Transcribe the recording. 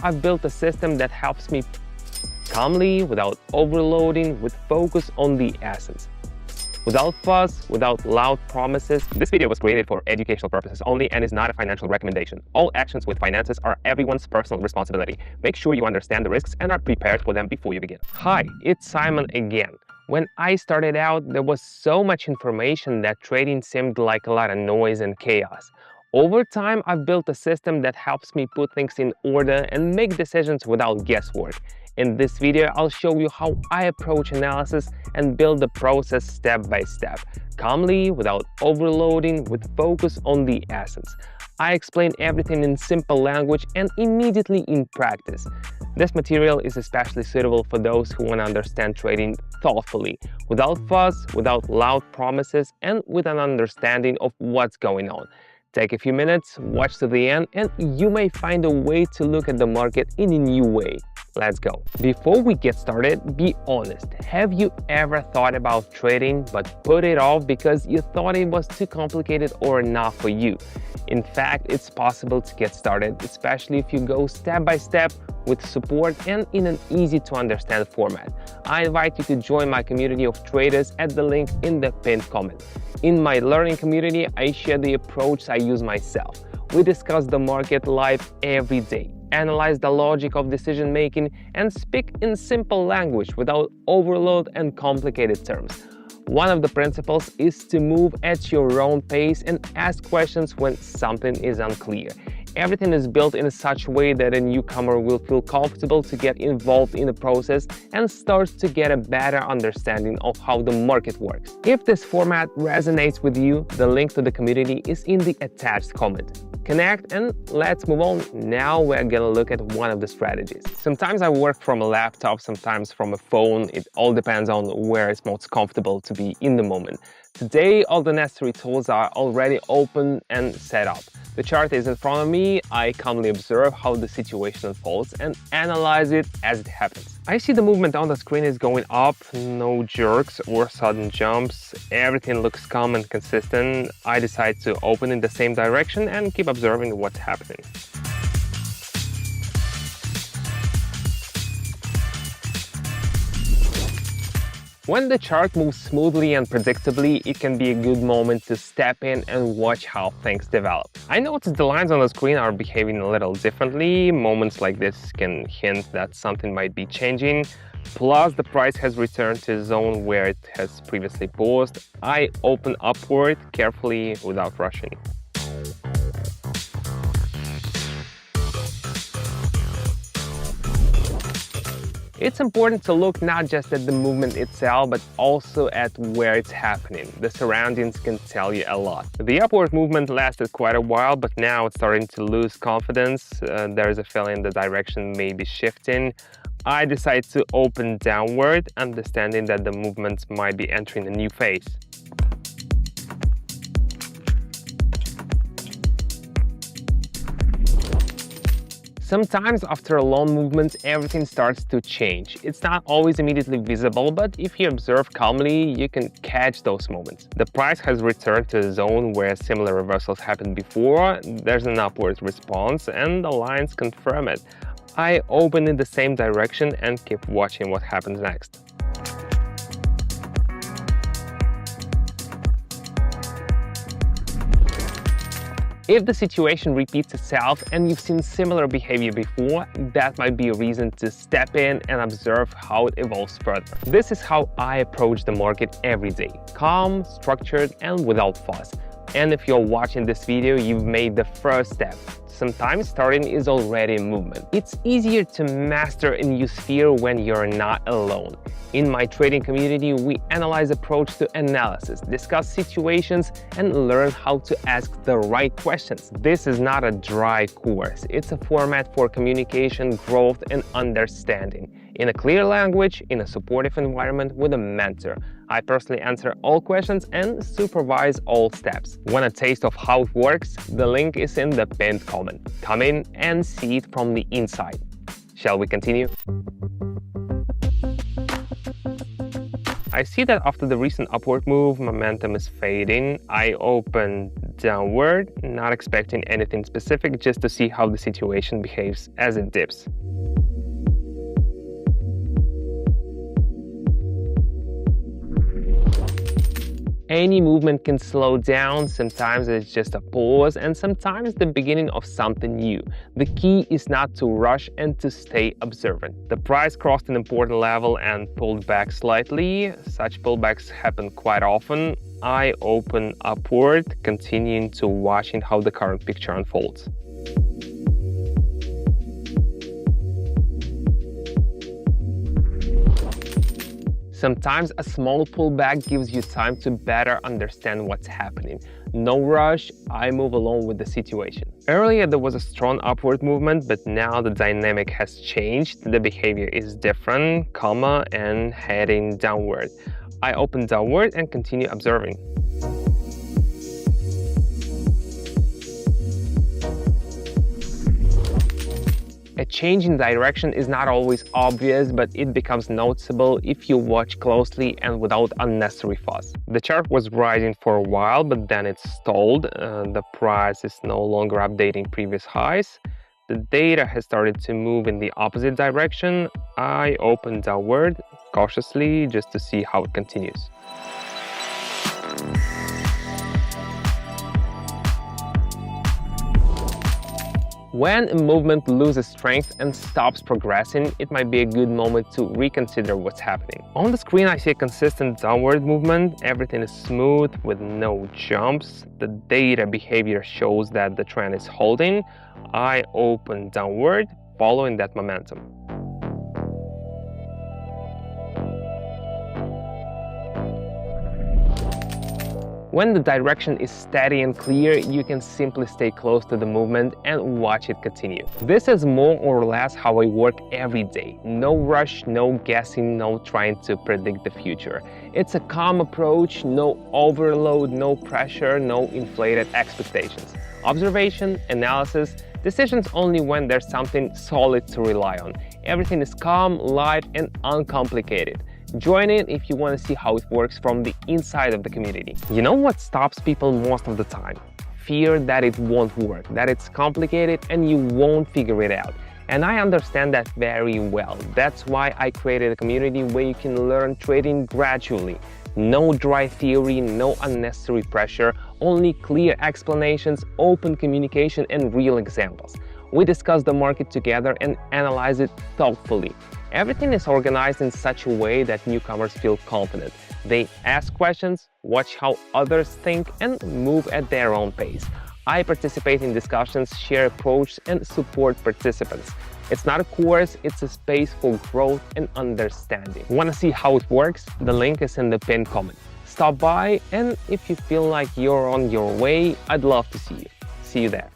I've built a system that helps me calmly, without overloading, with focus on the essence. Without fuss, without loud promises. This video was created for educational purposes only and is not a financial recommendation. All actions with finances are everyone's personal responsibility. Make sure you understand the risks and are prepared for them before you begin. Hi, it's Simon again. When I started out, there was so much information that trading seemed like a lot of noise and chaos. Over time, I've built a system that helps me put things in order and make decisions without guesswork. In this video, I'll show you how I approach analysis and build the process step by step, calmly, without overloading, with focus on the essence. I explain everything in simple language and immediately in practice. This material is especially suitable for those who want to understand trading thoughtfully, without fuss, without loud promises, and with an understanding of what's going on. Take a few minutes, watch to the end, and you may find a way to look at the market in a new way. Let's go. Before we get started, be honest. Have you ever thought about trading but put it off because you thought it was too complicated or not for you? In fact, it's possible to get started, especially if you go step by step with support and in an easy to understand format. I invite you to join my community of traders at the link in the pinned comment. In my learning community, I share the approach I use myself. We discuss the market live every day, analyze the logic of decision making, and speak in simple language without overload and complicated terms. One of the principles is to move at your own pace and ask questions when something is unclear. Everything is built in such a way that a newcomer will feel comfortable to get involved in the process and start to get a better understanding of how the market works. If this format resonates with you, the link to the community is in the attached comment. Connect and let's move on. Now we're gonna look at one of the strategies. Sometimes I work from a laptop, sometimes from a phone. It all depends on where it's most comfortable to be in the moment. Today, all the necessary tools are already open and set up. The chart is in front of me. I calmly observe how the situation unfolds and analyze it as it happens. I see the movement on the screen is going up, no jerks or sudden jumps. Everything looks calm and consistent. I decide to open in the same direction and keep observing what's happening. When the chart moves smoothly and predictably, it can be a good moment to step in and watch how things develop. I notice the lines on the screen are behaving a little differently. Moments like this can hint that something might be changing. Plus, the price has returned to a zone where it has previously paused. I open upward carefully without rushing. It's important to look not just at the movement itself, but also at where it's happening. The surroundings can tell you a lot. The upward movement lasted quite a while, but now it's starting to lose confidence. There is a feeling the direction may be shifting. I decide to open downward, understanding that the movement might be entering a new phase. Sometimes after a long movement, everything starts to change. It's not always immediately visible, but if you observe calmly, you can catch those moments. The price has returned to a zone where similar reversals happened before. There's an upward response and the lines confirm it. I open in the same direction and keep watching what happens next. If the situation repeats itself and you've seen similar behavior before, that might be a reason to step in and observe how it evolves further. This is how I approach the market every day, calm, structured, and without fuss. And if you're watching this video, you've made the first step. Sometimes starting is already a movement. It's easier to master a new sphere when you're not alone. In my trading community, we analyze approach to analysis, discuss situations, and learn how to ask the right questions. This is not a dry course. It's a format for communication, growth, and understanding. In a clear language, in a supportive environment with a mentor. I personally answer all questions and supervise all steps. Want a taste of how it works? The link is in the pinned comment. Come in and see it from the inside. Shall we continue? I see that after the recent upward move, momentum is fading. I open downward, not expecting anything specific, just to see how the situation behaves as it dips. Any movement can slow down, sometimes it's just a pause, and sometimes the beginning of something new. The key is not to rush and to stay observant. The price crossed an important level and pulled back slightly. Such pullbacks happen quite often. I open upward, continuing to watching how the current picture unfolds. Sometimes a small pullback gives you time to better understand what's happening. No rush, I move along with the situation. Earlier there was a strong upward movement, but now the dynamic has changed. The behavior is different, and heading downward. I open downward and continue observing. A change in direction is not always obvious, but it becomes noticeable if you watch closely and without unnecessary fuss. The chart was rising for a while, but then it stalled. The price is no longer updating previous highs. The data has started to move in the opposite direction. I open downward cautiously just to see how it continues. When a movement loses strength and stops progressing, it might be a good moment to reconsider what's happening. On the screen, I see a consistent downward movement. Everything is smooth with no jumps. The data behavior shows that the trend is holding. I open downward, following that momentum. When the direction is steady and clear, you can simply stay close to the movement and watch it continue. This is more or less how I work every day. No rush, no guessing, no trying to predict the future. It's a calm approach, no overload, no pressure, no inflated expectations. Observation, analysis, decisions only when there's something solid to rely on. Everything is calm, light, and uncomplicated. Join in if you want to see how it works from the inside of the community. You know what stops people most of the time? Fear that it won't work, that it's complicated and you won't figure it out. And I understand that very well. That's why I created a community where you can learn trading gradually. No dry theory, no unnecessary pressure, only clear explanations, open communication, and real examples. We discuss the market together and analyze it thoughtfully. Everything is organized in such a way that newcomers feel confident. They ask questions, watch how others think, and move at their own pace. I participate in discussions, share approaches, and support participants. It's not a course, it's a space for growth and understanding. Want to see how it works? The link is in the pinned comment. Stop by, and if you feel like you're on your way, I'd love to see you. See you there.